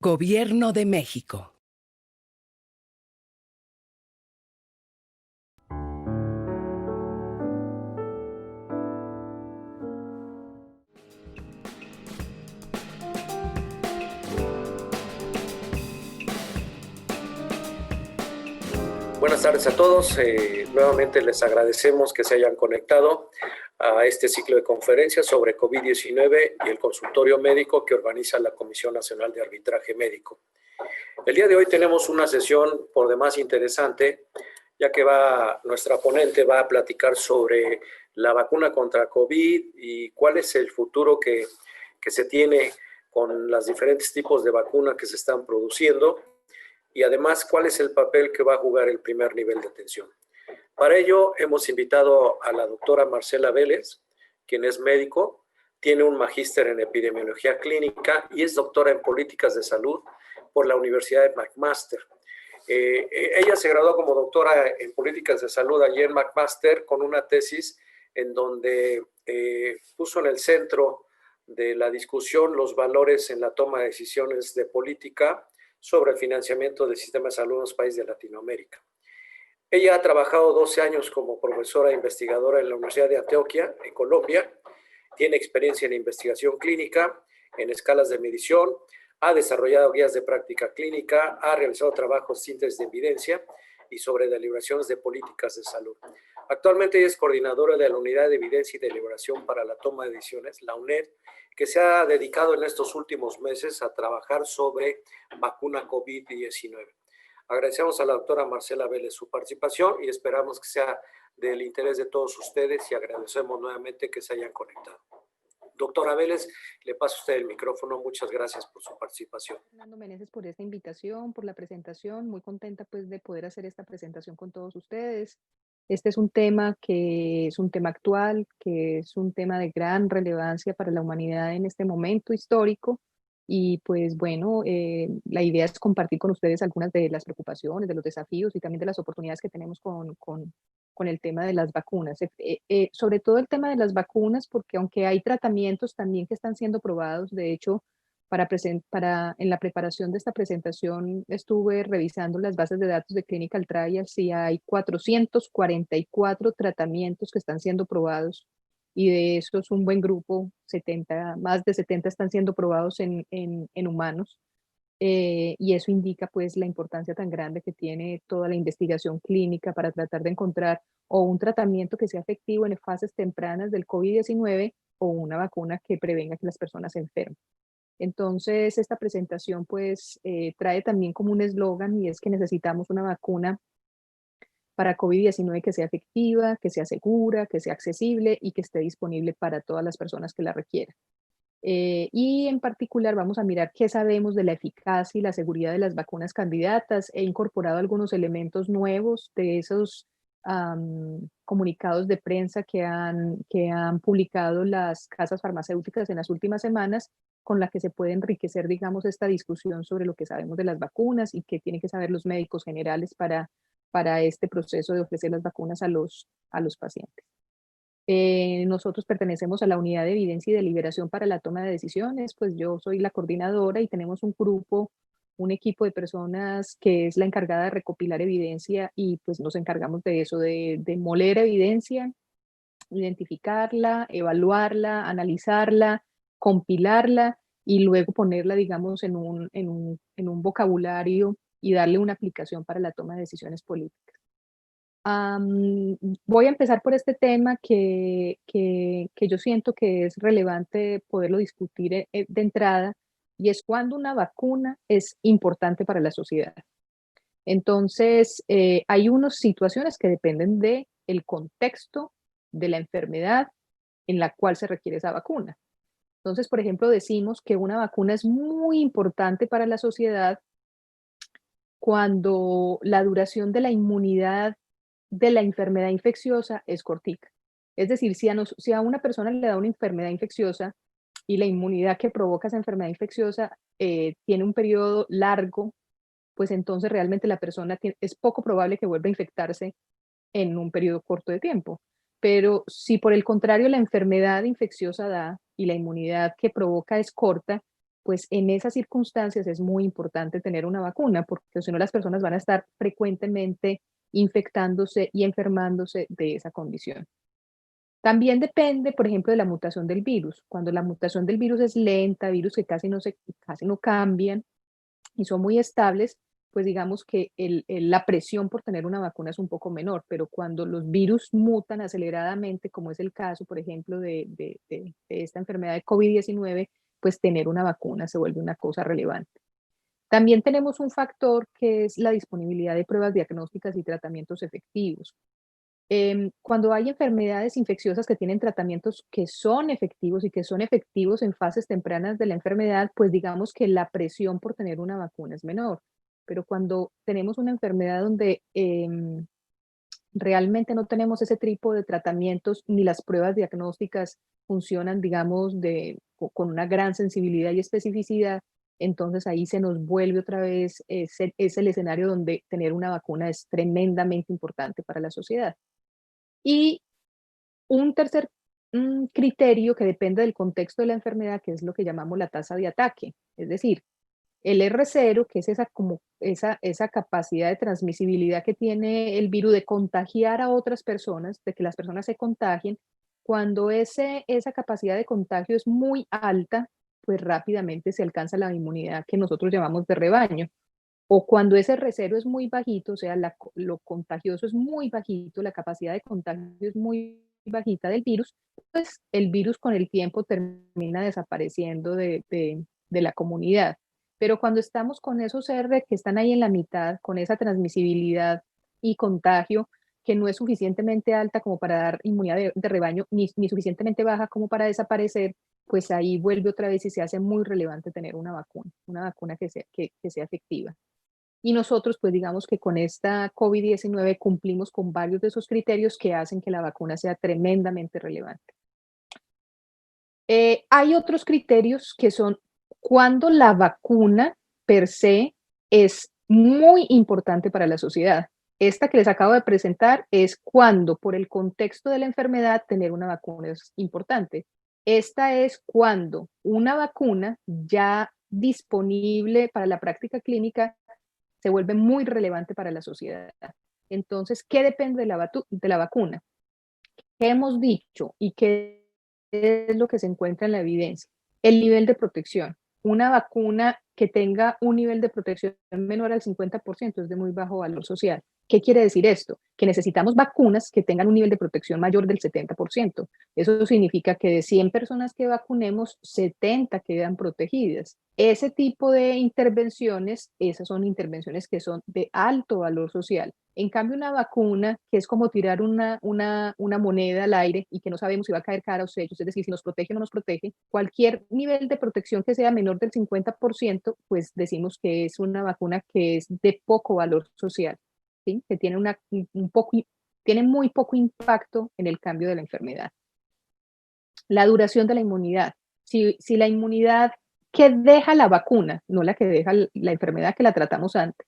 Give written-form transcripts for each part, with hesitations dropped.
Gobierno de México. Buenas tardes a todos. Nuevamente les agradecemos que se hayan conectado a este ciclo de conferencias sobre COVID-19 y el consultorio médico que organiza la Comisión Nacional de Arbitraje Médico. El día de hoy tenemos una sesión por demás interesante, ya que nuestra ponente va a platicar sobre la vacuna contra COVID y cuál es el futuro que se tiene con los diferentes tipos de vacuna que se están produciendo. Y además, ¿cuál es el papel que va a jugar el primer nivel de atención? Para ello, hemos invitado a la doctora Marcela Vélez, quien es médico, tiene un magíster en epidemiología clínica y es doctora en políticas de salud por la Universidad de McMaster. Ella se graduó como doctora en políticas de salud allí en McMaster con una tesis en donde puso en el centro de la discusión los valores en la toma de decisiones de política sobre el financiamiento del sistema de salud en los países de Latinoamérica. Ella ha trabajado 12 años como profesora e investigadora en la Universidad de Antioquia, en Colombia. Tiene experiencia en investigación clínica, en escalas de medición, ha desarrollado guías de práctica clínica, ha realizado trabajos de síntesis de evidencia y sobre deliberaciones de políticas de salud. Actualmente ella es coordinadora de la Unidad de Evidencia y Deliberación para la Toma de Decisiones, la UNED, que se ha dedicado en estos últimos meses a trabajar sobre vacuna COVID-19. Agradecemos a la doctora Marcela Vélez su participación y esperamos que sea del interés de todos ustedes y agradecemos nuevamente que se hayan conectado. Doctora Vélez, le paso a usted el micrófono. Muchas gracias por su participación. Fernando Meneses, por esta invitación, por la presentación. Muy contenta pues de poder hacer esta presentación con todos ustedes. Este es un tema que es un tema actual, que es un tema de gran relevancia para la humanidad en este momento histórico. Y pues bueno, la idea es compartir con ustedes algunas de las preocupaciones, de los desafíos y también de las oportunidades que tenemos con el tema de las vacunas. Sobre todo el tema de las vacunas, porque aunque hay tratamientos también que están siendo probados, de hecho, en la preparación de esta presentación estuve revisando las bases de datos de Clinical Trials y hay 444 tratamientos que están siendo probados y de esos un buen grupo, más de 70 están siendo probados en humanos. Y eso indica pues la importancia tan grande que tiene toda la investigación clínica para tratar de encontrar o un tratamiento que sea efectivo en fases tempranas del COVID-19 o una vacuna que prevenga que las personas se enfermen. Entonces, esta presentación pues trae también como un eslogan y es que necesitamos una vacuna para COVID-19 que sea efectiva, que sea segura, que sea accesible y que esté disponible para todas las personas que la requieran. Y en particular vamos a mirar qué sabemos de la eficacia y la seguridad de las vacunas candidatas. He incorporado algunos elementos nuevos de esos comunicados de prensa que han publicado las casas farmacéuticas en las últimas semanas, con la que se puede enriquecer, digamos, esta discusión sobre lo que sabemos de las vacunas y qué tienen que saber los médicos generales para este proceso de ofrecer las vacunas a los pacientes. Nosotros pertenecemos a la Unidad de Evidencia y Deliberación para la Toma de Decisiones, pues yo soy la coordinadora y tenemos un grupo, un equipo de personas que es la encargada de recopilar evidencia y pues nos encargamos de eso, de moler evidencia, identificarla, evaluarla, analizarla, compilarla y luego ponerla, digamos, en un vocabulario y darle una aplicación para la toma de decisiones políticas. Voy a empezar por este tema que yo siento que es relevante poderlo discutir de entrada, y es cuando una vacuna es importante para la sociedad. Entonces, hay unas situaciones que dependen del contexto de la enfermedad en la cual se requiere esa vacuna. Entonces, por ejemplo, decimos que una vacuna es muy importante para la sociedad cuando la duración de la inmunidad de la enfermedad infecciosa es cortica. Es decir, si a una persona le da una enfermedad infecciosa y la inmunidad que provoca esa enfermedad infecciosa tiene un periodo largo, pues entonces realmente la persona es poco probable que vuelva a infectarse en un periodo corto de tiempo. Pero si por el contrario la enfermedad infecciosa da y la inmunidad que provoca es corta, pues en esas circunstancias es muy importante tener una vacuna, porque si no las personas van a estar frecuentemente infectándose y enfermándose de esa condición. También depende, por ejemplo, de la mutación del virus. Cuando la mutación del virus es lenta, virus que casi no cambian y son muy estables, pues digamos que la presión por tener una vacuna es un poco menor, pero cuando los virus mutan aceleradamente, como es el caso, por ejemplo, de esta enfermedad de COVID-19, pues tener una vacuna se vuelve una cosa relevante. También tenemos un factor que es la disponibilidad de pruebas diagnósticas y tratamientos efectivos. Cuando hay enfermedades infecciosas que tienen tratamientos que son efectivos y que son efectivos en fases tempranas de la enfermedad, pues digamos que la presión por tener una vacuna es menor. Pero cuando tenemos una enfermedad donde realmente no tenemos ese tipo de tratamientos ni las pruebas diagnósticas funcionan, digamos, con una gran sensibilidad y especificidad, entonces ahí se nos vuelve otra vez, es el escenario donde tener una vacuna es tremendamente importante para la sociedad. Y un tercer criterio que depende del contexto de la enfermedad, que es lo que llamamos la tasa de ataque. Es decir, el R0, que es esa capacidad de transmisibilidad que tiene el virus de contagiar a otras personas, de que las personas se contagien, cuando esa capacidad de contagio es muy alta, pues rápidamente se alcanza la inmunidad que nosotros llamamos de rebaño. O cuando ese R0 es muy bajito, o sea, lo contagioso es muy bajito, la capacidad de contagio es muy bajita del virus, pues el virus con el tiempo termina desapareciendo de la comunidad. Pero cuando estamos con esos R que están ahí en la mitad, con esa transmisibilidad y contagio que no es suficientemente alta como para dar inmunidad de rebaño, ni suficientemente baja como para desaparecer, pues ahí vuelve otra vez y se hace muy relevante tener una vacuna que sea efectiva. Y nosotros, pues digamos que con esta COVID-19 cumplimos con varios de esos criterios que hacen que la vacuna sea tremendamente relevante. Hay otros criterios que son cuando la vacuna per se es muy importante para la sociedad. Esta que les acabo de presentar es cuando, por el contexto de la enfermedad, tener una vacuna es importante. Esta es cuando una vacuna ya disponible para la práctica clínica se vuelve muy relevante para la sociedad. Entonces, ¿qué depende de la vacuna? ¿Qué hemos dicho y qué es lo que se encuentra en la evidencia? El nivel de protección. Una vacuna que tenga un nivel de protección menor al 50% es de muy bajo valor social. ¿Qué quiere decir esto? Que necesitamos vacunas que tengan un nivel de protección mayor del 70%. Eso significa que de 100 personas que vacunemos, 70 quedan protegidas. Ese tipo de intervenciones, esas son intervenciones que son de alto valor social. En cambio, una vacuna, que es como tirar una moneda al aire y que no sabemos si va a caer cara o sellos, es decir, si nos protege o no nos protege, cualquier nivel de protección que sea menor del 50%, pues decimos que es una vacuna que es de poco valor social, ¿sí? Que tiene, tiene muy poco impacto en el cambio de la enfermedad. La duración de la inmunidad. Si la inmunidad que deja la vacuna, no la que deja la enfermedad que la tratamos antes,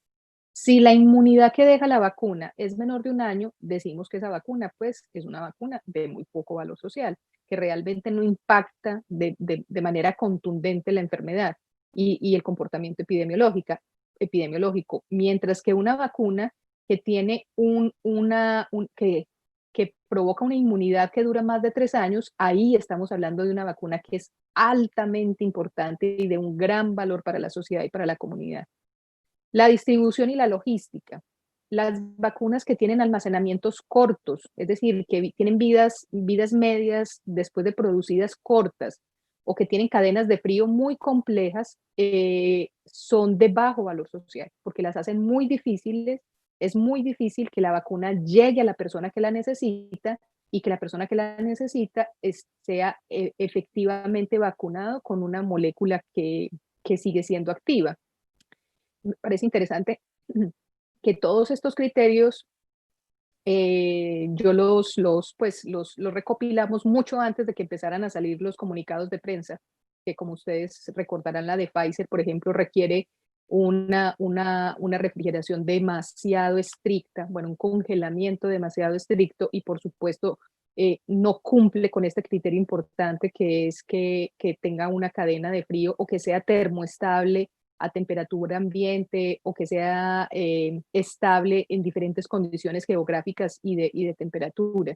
si la inmunidad que deja la vacuna es menor de un año, decimos que esa vacuna, pues, es una vacuna de muy poco valor social, que realmente no impacta de manera contundente la enfermedad y el comportamiento epidemiológico, mientras que una vacuna que tiene que provoca una inmunidad que dura más de 3 años, ahí estamos hablando de una vacuna que es altamente importante y de un gran valor para la sociedad y para la comunidad. La distribución y la logística. Las vacunas que tienen almacenamientos cortos, es decir, que tienen vidas medias después de producidas cortas o que tienen cadenas de frío muy complejas, son de bajo valor social porque las hacen muy difíciles. Es muy difícil que la vacuna llegue a la persona que la necesita y que la persona que la necesita sea efectivamente vacunado con una molécula que sigue siendo activa. Me parece interesante que todos estos criterios yo los recopilamos mucho antes de que empezaran a salir los comunicados de prensa, que como ustedes recordarán, la de Pfizer, por ejemplo, requiere una refrigeración demasiado estricta, bueno, un congelamiento demasiado estricto y por supuesto no cumple con este criterio importante que es que tenga una cadena de frío o que sea termoestable a temperatura ambiente o que sea estable en diferentes condiciones geográficas y de temperatura.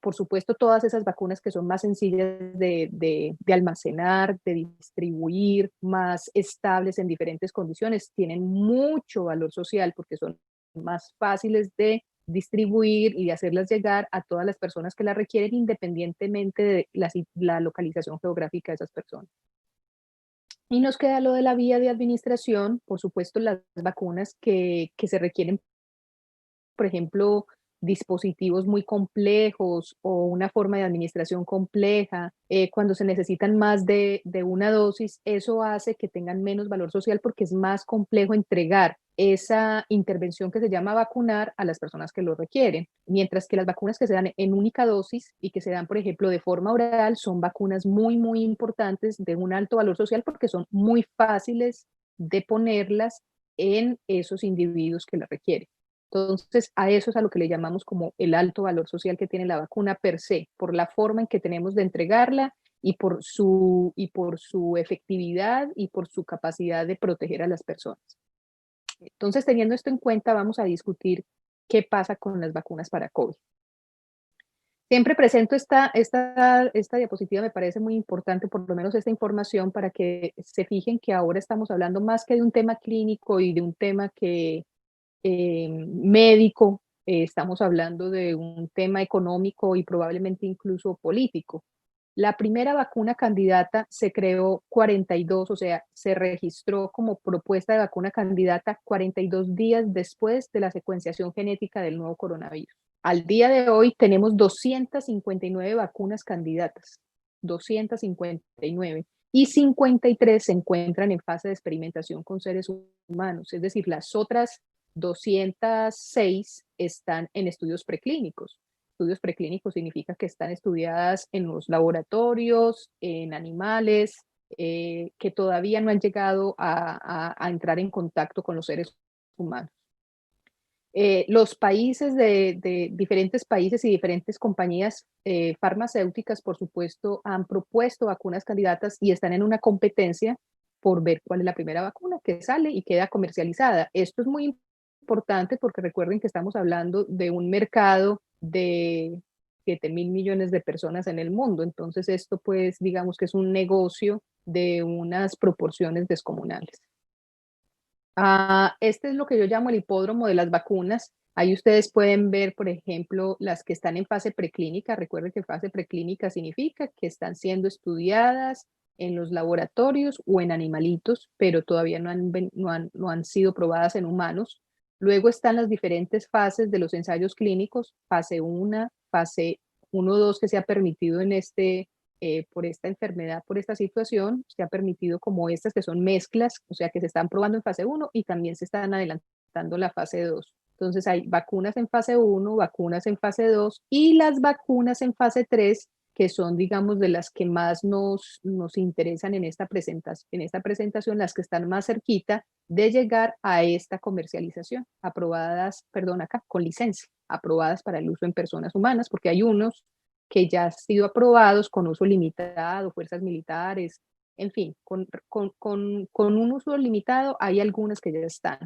Por supuesto, todas esas vacunas que son más sencillas de almacenar, de distribuir, más estables en diferentes condiciones, tienen mucho valor social porque son más fáciles de distribuir y de hacerlas llegar a todas las personas que las requieren independientemente de la localización geográfica de esas personas. Y nos queda lo de la vía de administración, por supuesto, las vacunas que se requieren, por ejemplo, dispositivos muy complejos o una forma de administración compleja, cuando se necesitan más de una dosis, eso hace que tengan menos valor social porque es más complejo entregar esa intervención que se llama vacunar a las personas que lo requieren, mientras que las vacunas que se dan en única dosis y que se dan, por ejemplo, de forma oral, son vacunas muy, muy importantes de un alto valor social porque son muy fáciles de ponerlas en esos individuos que la requieren. Entonces, a eso es a lo que le llamamos como el alto valor social que tiene la vacuna per se, por la forma en que tenemos de entregarla y por su efectividad y por su capacidad de proteger a las personas. Entonces, teniendo esto en cuenta, vamos a discutir qué pasa con las vacunas para COVID. Siempre presento esta diapositiva, me parece muy importante, por lo menos esta información, para que se fijen que ahora estamos hablando más que de un tema clínico y de un tema que médico, estamos hablando de un tema económico y probablemente incluso político. La primera vacuna candidata se creó 42, o sea, se registró como propuesta de vacuna candidata 42 días después de la secuenciación genética del nuevo coronavirus. Al día de hoy tenemos 259 vacunas candidatas, 259, y 53 se encuentran en fase de experimentación con seres humanos, es decir, las otras 206 están en estudios preclínicos. Estudios preclínicos significa que están estudiadas en los laboratorios, en animales, que todavía no han llegado a entrar en contacto con los seres humanos. Los países de diferentes países y diferentes compañías farmacéuticas, por supuesto, han propuesto vacunas candidatas y están en una competencia por ver cuál es la primera vacuna que sale y queda comercializada. Esto es muy importante porque recuerden que estamos hablando de un mercado de 7.000 millones de personas en el mundo. Entonces esto pues digamos que es un negocio de unas proporciones descomunales. Este es lo que yo llamo el hipódromo de las vacunas. Ahí ustedes pueden ver, por ejemplo, las que están en fase preclínica. Recuerden que fase preclínica significa que están siendo estudiadas en los laboratorios o en animalitos, pero todavía no han sido probadas en humanos. Luego están las diferentes fases de los ensayos clínicos, fase 1, fase 1-2 que se ha permitido en por esta enfermedad, por esta situación, se ha permitido como estas que son mezclas, o sea que se están probando en fase 1 y también se están adelantando la fase 2. Entonces hay vacunas en fase 1, vacunas en fase 2 y las vacunas en fase 3, que son, digamos, de las que más nos interesan en esta presentación, las que están más cerquita de llegar a esta comercialización, aprobadas, perdón, acá, con licencia, aprobadas para el uso en personas humanas, porque hay unos que ya han sido aprobados con uso limitado, fuerzas militares, en fin, con un uso limitado hay algunas que ya están,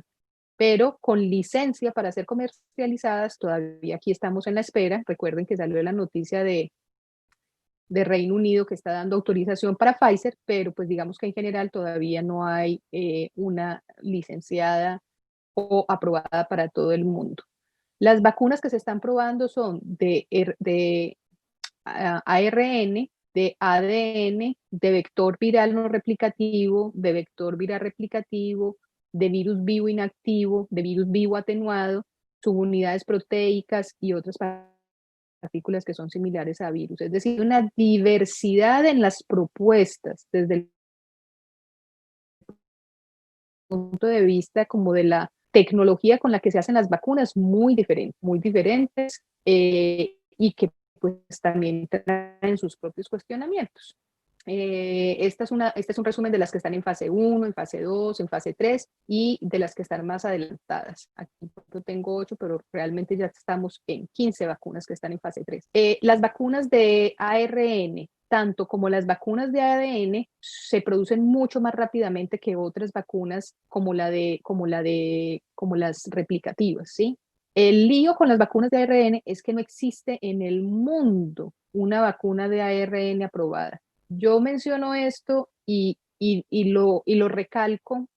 pero con licencia para ser comercializadas, todavía aquí estamos en la espera. Recuerden que salió la noticia de Reino Unido que está dando autorización para Pfizer, pero pues digamos que en general todavía no hay una licenciada o aprobada para todo el mundo. Las vacunas que se están probando son de ARN, de ADN, de vector viral no replicativo, de vector viral replicativo, de virus vivo inactivo, de virus vivo atenuado, subunidades proteicas y otras partículas que son similares a virus. Es decir, una diversidad en las propuestas desde el punto de vista como de la tecnología con la que se hacen las vacunas muy diferentes y que pues también traen sus propios cuestionamientos. Este es un resumen de las que están en fase 1, en fase 2, en fase 3 y de las que están más adelantadas. Aquí yo tengo 8, pero realmente ya estamos en 15 vacunas que están en fase 3. Las vacunas de ARN, tanto como las vacunas de ADN, se producen mucho más rápidamente que otras vacunas como las replicativas, ¿sí? El lío con las vacunas de ARN es que no existe en el mundo una vacuna de ARN aprobada. Yo menciono esto y lo recalco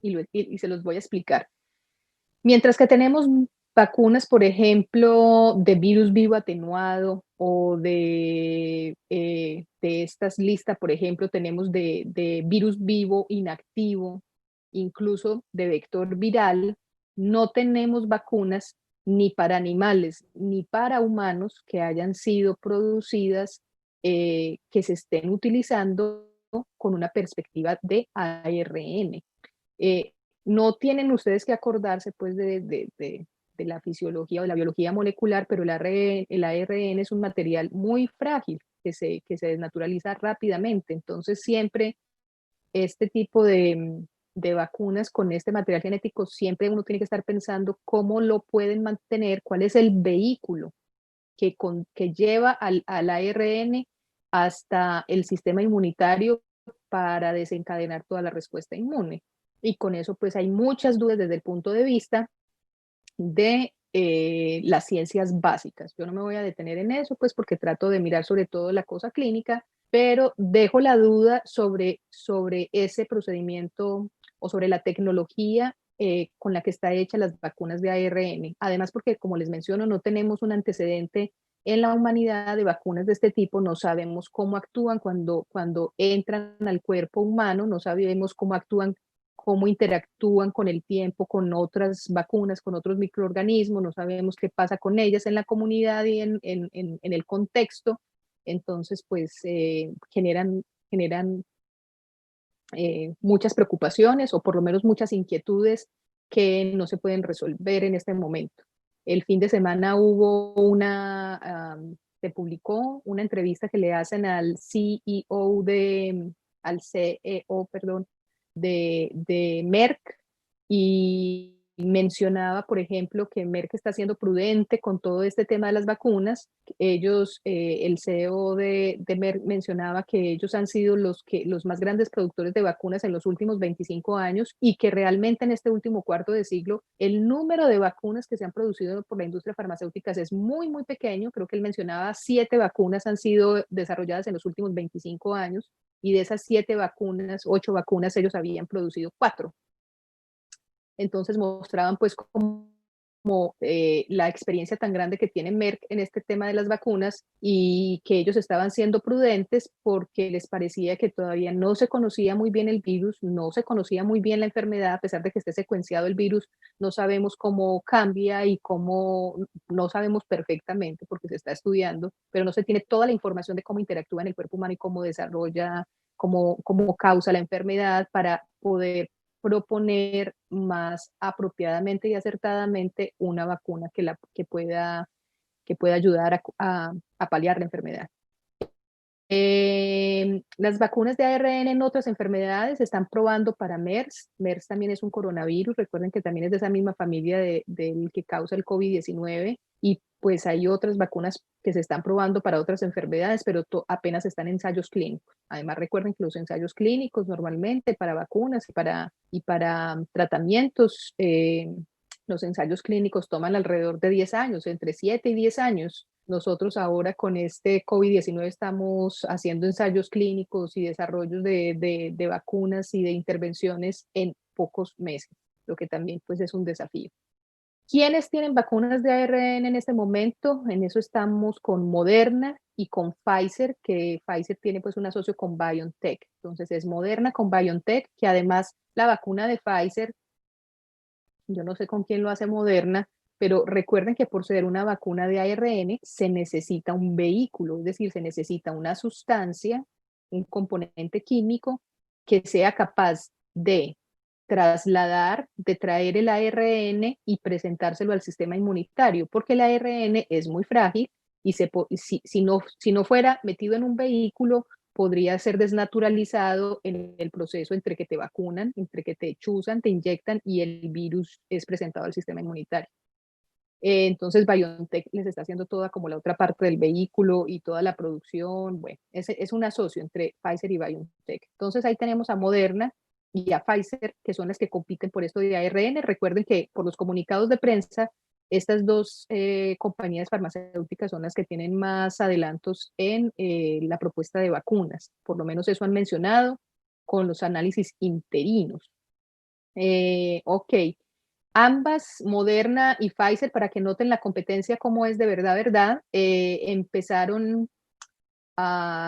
y se los voy a explicar. Mientras que tenemos vacunas, por ejemplo, de virus vivo atenuado o de estas listas, por ejemplo, tenemos de virus vivo inactivo, incluso de vector viral, no tenemos vacunas ni para animales ni para humanos que hayan sido producidas, que se estén utilizando con una perspectiva de ARN. No tienen ustedes que acordarse pues de la fisiología o de la biología molecular, pero el ARN es un material muy frágil que se desnaturaliza rápidamente. Entonces siempre este tipo de vacunas con este material genético, siempre uno tiene que estar pensando cómo lo pueden mantener, cuál es el vehículo que lleva al ARN hasta el sistema inmunitario para desencadenar toda la respuesta inmune. Y con eso pues hay muchas dudas desde el punto de vista de las ciencias básicas. Yo no me voy a detener en eso pues porque trato de mirar sobre todo la cosa clínica, pero dejo la duda sobre ese procedimiento o sobre la tecnología con la que está hecha las vacunas de ARN. Además porque, como les menciono, no tenemos un antecedente en la humanidad de vacunas de este tipo, no sabemos cómo actúan cuando entran al cuerpo humano, no sabemos cómo actúan, cómo interactúan con el tiempo, con otras vacunas, con otros microorganismos, no sabemos qué pasa con ellas en la comunidad y en el contexto. Entonces, pues generan muchas preocupaciones o por lo menos muchas inquietudes que no se pueden resolver en este momento. El fin de semana se publicó una entrevista que le hacen al CEO, perdón, de Merck, y mencionaba, por ejemplo, que Merck está siendo prudente con todo este tema de las vacunas. El CEO de Merck mencionaba que ellos han sido los más grandes productores de vacunas en los últimos 25 años y que realmente en este último cuarto de siglo el número de vacunas que se han producido por la industria farmacéutica es muy, muy pequeño. Creo que él mencionaba 7 vacunas han sido desarrolladas en los últimos 25 años y de esas 7 vacunas, 8 vacunas, ellos habían producido 4. Entonces mostraban pues como la experiencia tan grande que tiene Merck en este tema de las vacunas y que ellos estaban siendo prudentes porque les parecía que todavía no se conocía muy bien el virus, no se conocía muy bien la enfermedad, a pesar de que esté secuenciado el virus, no sabemos cómo cambia y no sabemos perfectamente porque se está estudiando, pero no se tiene toda la información de cómo interactúa en el cuerpo humano y cómo desarrolla, cómo causa la enfermedad para poder proponer más apropiadamente y acertadamente una vacuna que pueda ayudar a paliar la enfermedad. Las vacunas de ARN en otras enfermedades se están probando para MERS. MERS también es un coronavirus. Recuerden que también es de esa misma familia del que causa el COVID-19. Y pues hay otras vacunas que se están probando para otras enfermedades, pero apenas están en ensayos clínicos. Además, recuerden que los ensayos clínicos normalmente para vacunas y para tratamientos, los ensayos clínicos toman alrededor de 10 años, entre 7 y 10 años. Nosotros ahora con este COVID-19 estamos haciendo ensayos clínicos y desarrollos de vacunas y de intervenciones en pocos meses, lo que también pues es un desafío. ¿Quiénes tienen vacunas de ARN en este momento? En eso estamos con Moderna y con Pfizer, que Pfizer tiene pues un asocio con BioNTech. Entonces es Moderna con BioNTech, que además la vacuna de Pfizer, yo no sé con quién lo hace Moderna, pero recuerden que por ser una vacuna de ARN se necesita un vehículo, es decir, se necesita una sustancia, un componente químico que sea capaz de trasladar, de traer el ARN y presentárselo al sistema inmunitario, porque el ARN es muy frágil y si no fuera metido en un vehículo podría ser desnaturalizado en el proceso entre que te vacunan, entre que te chuzan, te inyectan y el virus es presentado al sistema inmunitario. Entonces BioNTech les está haciendo toda como la otra parte del vehículo y toda la producción. Bueno, es un asocio entre Pfizer y BioNTech. Entonces ahí tenemos a Moderna y a Pfizer, que son las que compiten por esto de ARN. Recuerden que por los comunicados de prensa, estas dos compañías farmacéuticas son las que tienen más adelantos en la propuesta de vacunas. Por lo menos eso han mencionado con los análisis interinos. Ok. Ambas, Moderna y Pfizer, para que noten la competencia como es de verdad,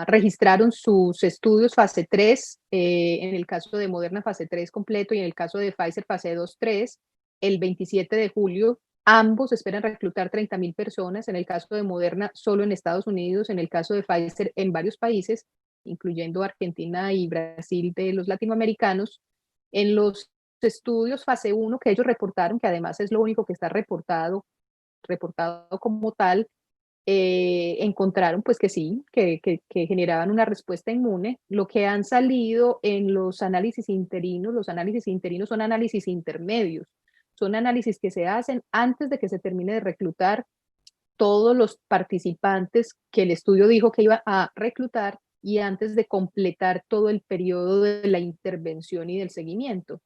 registraron sus estudios fase 3, en el caso de Moderna fase 3 completo y en el caso de Pfizer fase 2-3, el 27 de julio. Ambos esperan reclutar 30,000 personas, en el caso de Moderna solo en Estados Unidos, en el caso de Pfizer en varios países, incluyendo Argentina y Brasil de los latinoamericanos. En los estudios fase 1 que ellos reportaron, que además es lo único que está reportado como tal, encontraron pues que sí, que generaban una respuesta inmune. Lo que han salido en los análisis interinos son análisis intermedios, son análisis que se hacen antes de que se termine de reclutar todos los participantes que el estudio dijo que iba a reclutar y antes de completar todo el periodo de la intervención y del seguimiento.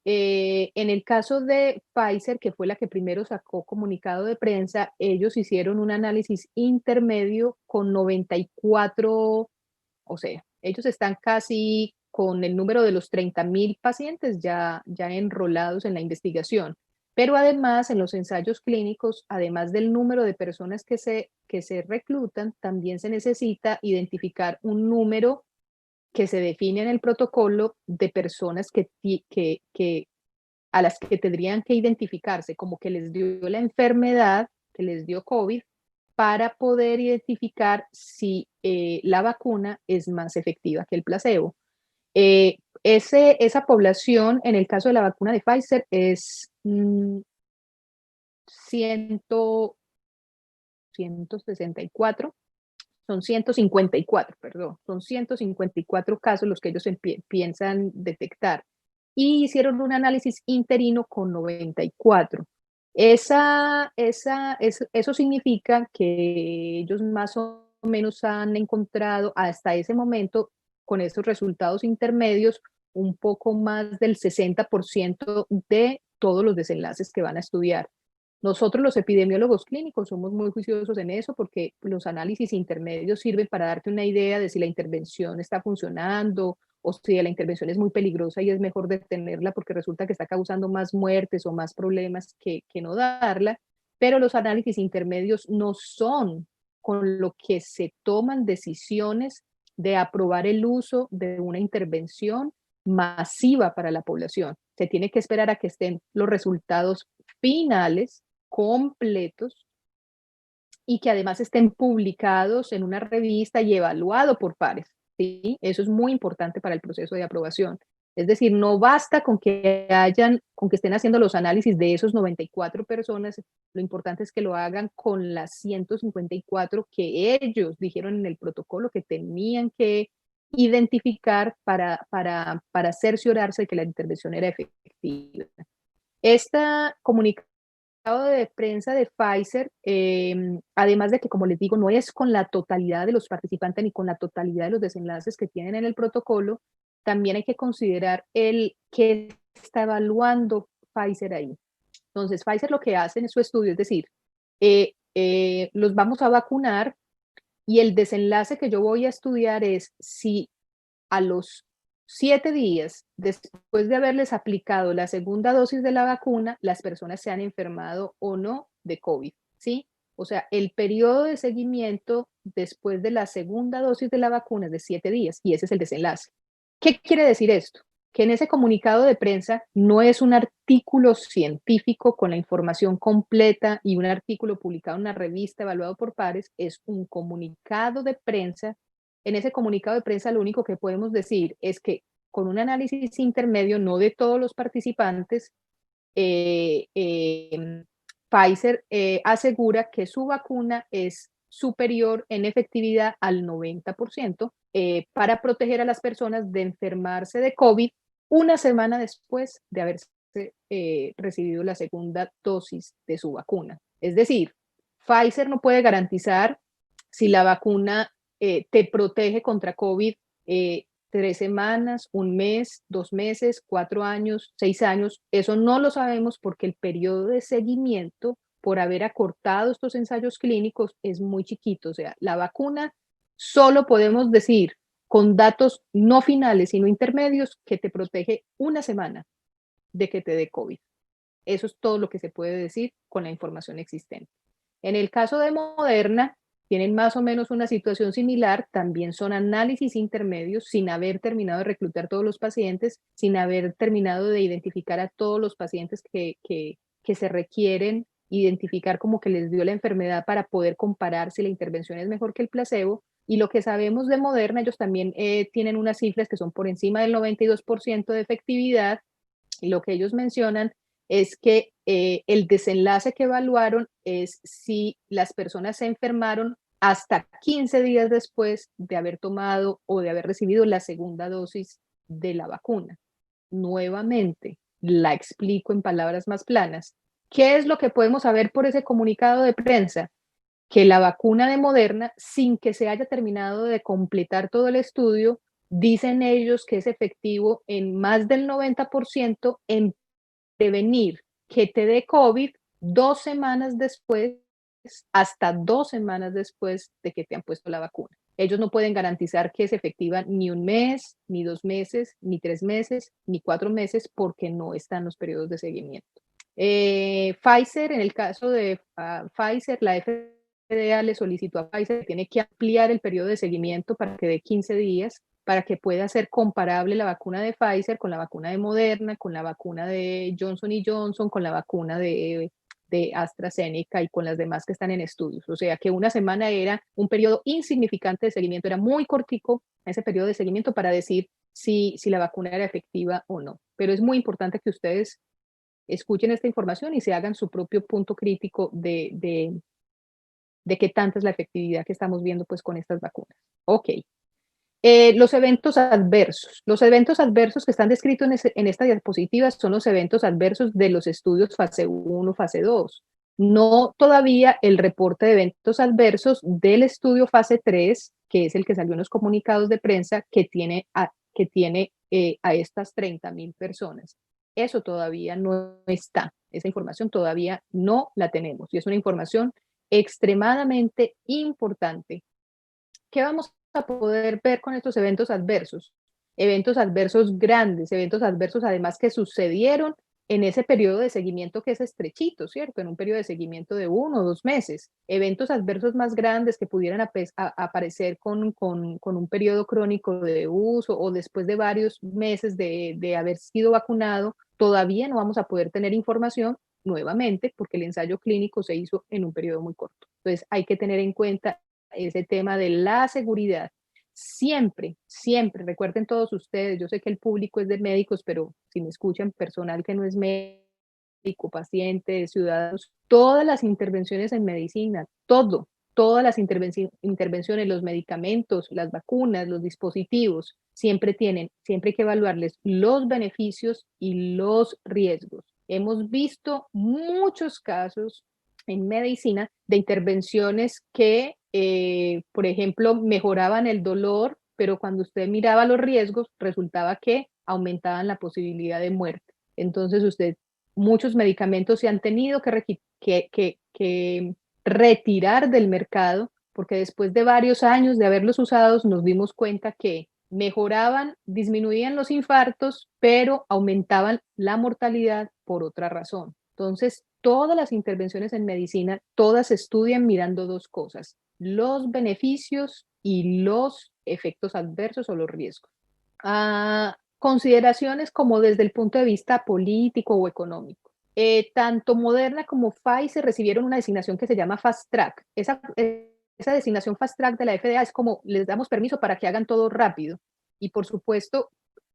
En el caso de Pfizer, que fue la que primero sacó comunicado de prensa, ellos hicieron un análisis intermedio con 94, o sea, ellos están casi con el número de los 30,000 pacientes ya enrolados en la investigación. Pero además, en los ensayos clínicos, además del número de personas que se reclutan, también se necesita identificar un número que se define en el protocolo de personas a las que tendrían que identificarse como que les dio la enfermedad, que les dio COVID, para poder identificar si la vacuna es más efectiva que el placebo. Esa población, en el caso de la vacuna de Pfizer, es 164, son 154, perdón, son 154 casos los que ellos piensan detectar. Y hicieron un análisis interino con 94. Eso significa que ellos más o menos han encontrado hasta ese momento, con esos resultados intermedios, un poco más del 60% de todos los desenlaces que van a estudiar. Nosotros los epidemiólogos clínicos somos muy juiciosos en eso porque los análisis intermedios sirven para darte una idea de si la intervención está funcionando o si la intervención es muy peligrosa y es mejor detenerla porque resulta que está causando más muertes o más problemas que no darla. Pero los análisis intermedios no son con lo que se toman decisiones de aprobar el uso de una intervención masiva para la población. Se tiene que esperar a que estén los resultados finales completos y que además estén publicados en una revista y evaluado por pares, ¿sí? Eso es muy importante para el proceso de aprobación. Es decir, no basta con que estén haciendo los análisis de esos 94 personas, lo importante es que lo hagan con las 154 que ellos dijeron en el protocolo que tenían que identificar para cerciorarse de que la intervención era efectiva. Esta comunicación de prensa de Pfizer, además de que, como les digo, no es con la totalidad de los participantes ni con la totalidad de los desenlaces que tienen en el protocolo, también hay que considerar el que está evaluando Pfizer ahí. Entonces, Pfizer lo que hace en su estudio es decir, los vamos a vacunar y el desenlace que yo voy a estudiar es si a los 7 días después de haberles aplicado la segunda dosis de la vacuna, las personas se han enfermado o no de COVID, ¿sí? O sea, el periodo de seguimiento después de la segunda dosis de la vacuna es de 7 días y ese es el desenlace. ¿Qué quiere decir esto? Que en ese comunicado de prensa no es un artículo científico con la información completa y un artículo publicado en una revista evaluado por pares, es un comunicado de prensa. En ese comunicado de prensa lo único que podemos decir es que con un análisis intermedio, no de todos los participantes, Pfizer asegura que su vacuna es superior en efectividad al 90% para proteger a las personas de enfermarse de COVID una semana después de haberse recibido la segunda dosis de su vacuna. Es decir, Pfizer no puede garantizar si la vacuna te protege contra COVID 3 semanas, un mes, 2 meses, 4 años, 6 años. Eso no lo sabemos porque el periodo de seguimiento, por haber acortado estos ensayos clínicos, es muy chiquito. O sea, la vacuna solo podemos decir con datos no finales, sino intermedios, que te protege una semana de que te dé COVID. Eso es todo lo que se puede decir con la información existente. En el caso de Moderna, tienen más o menos una situación similar, también son análisis intermedios, sin haber terminado de reclutar todos los pacientes, sin haber terminado de identificar a todos los pacientes que se requieren identificar como que les dio la enfermedad para poder comparar si la intervención es mejor que el placebo. Y lo que sabemos de Moderna, ellos también tienen unas cifras que son por encima del 92% de efectividad, y lo que ellos mencionan es que el desenlace que evaluaron es si las personas se enfermaron hasta 15 días después de haber tomado o de haber recibido la segunda dosis de la vacuna. Nuevamente, la explico en palabras más planas. ¿Qué es lo que podemos saber por ese comunicado de prensa? Que la vacuna de Moderna, sin que se haya terminado de completar todo el estudio, dicen ellos que es efectivo en más del 90% en prevenir que te dé COVID 2 semanas después, hasta 2 semanas después de que te han puesto la vacuna. Ellos no pueden garantizar que es efectiva ni un mes, ni 2 meses, ni 3 meses, ni 4 meses, porque no están los periodos de seguimiento. Pfizer, en el caso de Pfizer, la FDA le solicitó a Pfizer que tiene que ampliar el periodo de seguimiento para que dé 15 días, para que pueda ser comparable la vacuna de Pfizer con la vacuna de Moderna, con la vacuna de Johnson Johnson, con la vacuna de AstraZeneca y con las demás que están en estudios. O sea que una semana era un periodo insignificante de seguimiento, era muy cortico ese periodo de seguimiento para decir si la vacuna era efectiva o no. Pero es muy importante que ustedes escuchen esta información y se hagan su propio punto crítico de qué tanta es la efectividad que estamos viendo pues con estas vacunas. Ok. Los eventos adversos. Los eventos adversos que están descritos en esta diapositiva son los eventos adversos de los estudios fase 1, fase 2. No todavía el reporte de eventos adversos del estudio fase 3, que es el que salió en los comunicados de prensa, que tiene a estas 30.000 personas. Eso todavía no está. Esa información todavía no la tenemos. Y es una información extremadamente importante. ¿Qué vamos a poder ver con estos eventos adversos? Eventos adversos grandes, eventos adversos además que sucedieron en ese periodo de seguimiento que es estrechito, ¿cierto? En un periodo de seguimiento de 1 o 2 meses. Eventos adversos más grandes que pudieran aparecer con un periodo crónico de uso o después de varios meses de haber sido vacunado, todavía no vamos a poder tener información nuevamente porque el ensayo clínico se hizo en un periodo muy corto. Entonces hay que tener en cuenta ese tema de la seguridad. Siempre, siempre, recuerden todos ustedes, yo sé que el público es de médicos, pero si me escuchan personal que no es médico, pacientes, ciudadanos, todas las intervenciones en medicina, todas las intervenciones, los medicamentos, las vacunas, los dispositivos, siempre hay que evaluarles los beneficios y los riesgos. Hemos visto muchos casos en medicina de intervenciones que, por ejemplo, mejoraban el dolor, pero cuando usted miraba los riesgos, resultaba que aumentaban la posibilidad de muerte. Entonces, muchos medicamentos se han tenido que retirar del mercado, porque después de varios años de haberlos usados, nos dimos cuenta que mejoraban, disminuían los infartos, pero aumentaban la mortalidad por otra razón. Entonces, todas las intervenciones en medicina, todas se estudian mirando dos cosas: los beneficios y los efectos adversos o los riesgos. Consideraciones como desde el punto de vista político o económico. Tanto Moderna como Pfizer recibieron una designación que se llama Fast Track. Esa designación Fast Track de la FDA es como les damos permiso para que hagan todo rápido. Y por supuesto,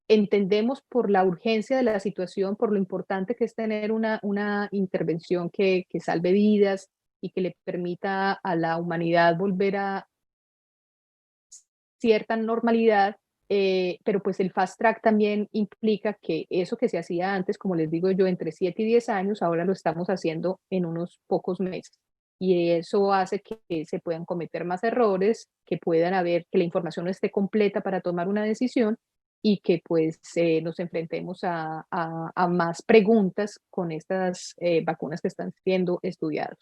entendemos por la urgencia de la situación, por lo importante que es tener una intervención que salve vidas, y que le permita a la humanidad volver a cierta normalidad, pero pues el fast track también implica que eso que se hacía antes, como les digo yo, entre 7 y 10 años, ahora lo estamos haciendo en unos pocos meses. Y eso hace que se puedan cometer más errores, que puedan haber, que la información no esté completa para tomar una decisión y que pues nos enfrentemos a más preguntas con estas vacunas que están siendo estudiadas.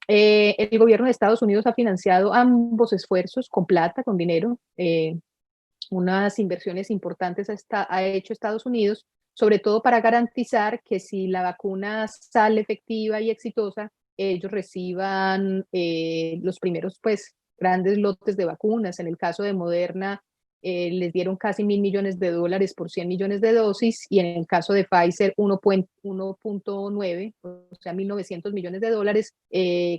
El gobierno de Estados Unidos ha financiado ambos esfuerzos con plata, con dinero. Unas inversiones importantes ha hecho Estados Unidos, sobre todo para garantizar que si la vacuna sale efectiva y exitosa, ellos reciban los primeros pues, grandes lotes de vacunas. En el caso de Moderna, les dieron casi $1.000 millones por 100 millones de dosis, y en el caso de Pfizer 1.9, o sea, $1.900 millones,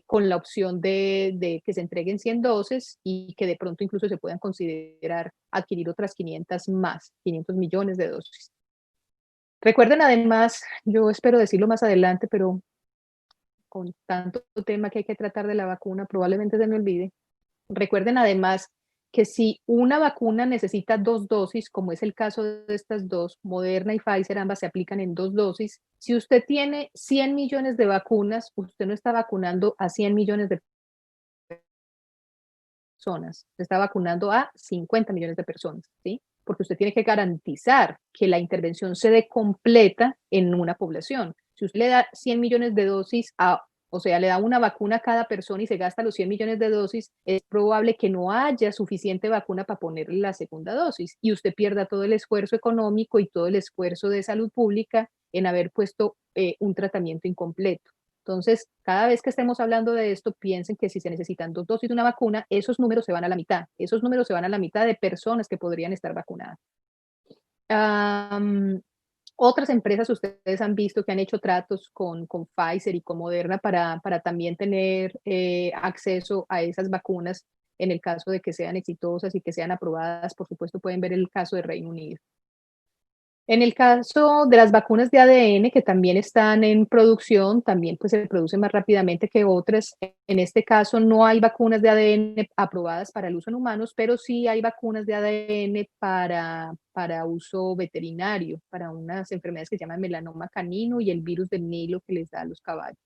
con la opción de que se entreguen 100 dosis y que de pronto incluso se puedan considerar adquirir otras 500 más, 500 millones de dosis. Recuerden además, yo espero decirlo más adelante, pero con tanto tema que hay que tratar de la vacuna, probablemente se me olvide. Recuerden además que si una vacuna necesita 2 dosis, como es el caso de estas dos, Moderna y Pfizer, ambas se aplican en 2 dosis. Si usted tiene 100 millones de vacunas, usted no está vacunando a 100 millones de personas, se está vacunando a 50 millones de personas, ¿sí? Porque usted tiene que garantizar que la intervención se dé completa en una población. Si usted le da 100 millones de dosis o sea, le da una vacuna a cada persona y se gasta los 100 millones de dosis, es probable que no haya suficiente vacuna para ponerle la segunda dosis y usted pierda todo el esfuerzo económico y todo el esfuerzo de salud pública en haber puesto un tratamiento incompleto. Entonces, cada vez que estemos hablando de esto, piensen que si se necesitan 2 dosis de una vacuna, esos números se van a la mitad. Esos números se van a la mitad de personas que podrían estar vacunadas. Otras empresas ustedes han visto que han hecho tratos con Pfizer y con Moderna para también tener acceso a esas vacunas en el caso de que sean exitosas y que sean aprobadas. Por supuesto, pueden ver el caso de Reino Unido. En el caso de las vacunas de ADN, que también están en producción, también pues se producen más rápidamente que otras. En este caso no hay vacunas de ADN aprobadas para el uso en humanos, pero sí hay vacunas de ADN para uso veterinario, para unas enfermedades que se llaman melanoma canino y el virus del Nilo que les da a los caballos.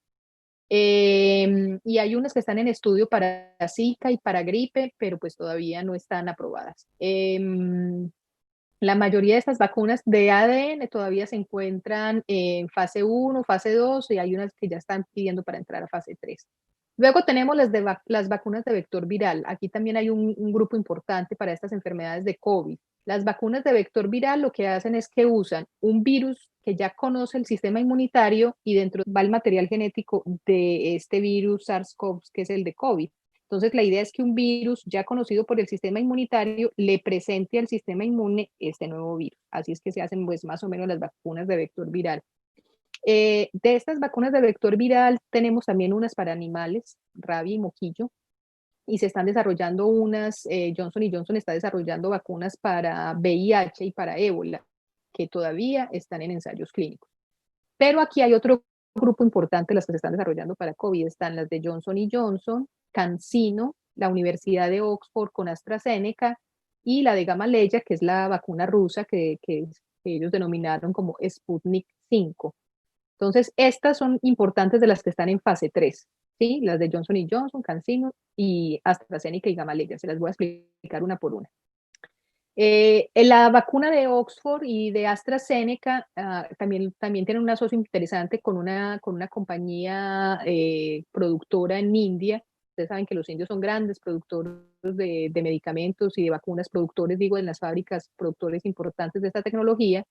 Y hay unas que están en estudio para Zika y para gripe, pero pues todavía no están aprobadas. La mayoría de estas vacunas de ADN todavía se encuentran en fase 1, fase 2 y hay unas que ya están pidiendo para entrar a fase 3. Luego tenemos las vacunas de vector viral. Aquí también hay un grupo importante para estas enfermedades de COVID. Las vacunas de vector viral lo que hacen es que usan un virus que ya conoce el sistema inmunitario y dentro va el material genético de este virus SARS-CoV, que es el de COVID. Entonces, la idea es que un virus ya conocido por el sistema inmunitario le presente al sistema inmune este nuevo virus. Así es que se hacen pues más o menos las vacunas de vector viral. De estas vacunas de vector viral tenemos también unas para animales, rabia y moquillo, y se están desarrollando unas, Johnson Johnson está desarrollando vacunas para VIH y para ébola, que todavía están en ensayos clínicos. Pero aquí hay otro grupo importante, las que se están desarrollando para COVID, están las de Johnson Johnson, CanSino, la Universidad de Oxford con AstraZeneca y la de Gamaleya, que es la vacuna rusa que ellos denominaron como Sputnik 5. Entonces, estas son importantes de las que están en fase 3, ¿sí? Las de Johnson Johnson, CanSino y AstraZeneca y Gamaleya. Se las voy a explicar una por una. La vacuna de Oxford y de AstraZeneca también tienen un asocio interesante con una compañía productora en India. Ustedes saben que los indios son grandes productores de medicamentos y de vacunas, productores, digo, en las fábricas, productores importantes de esta tecnología.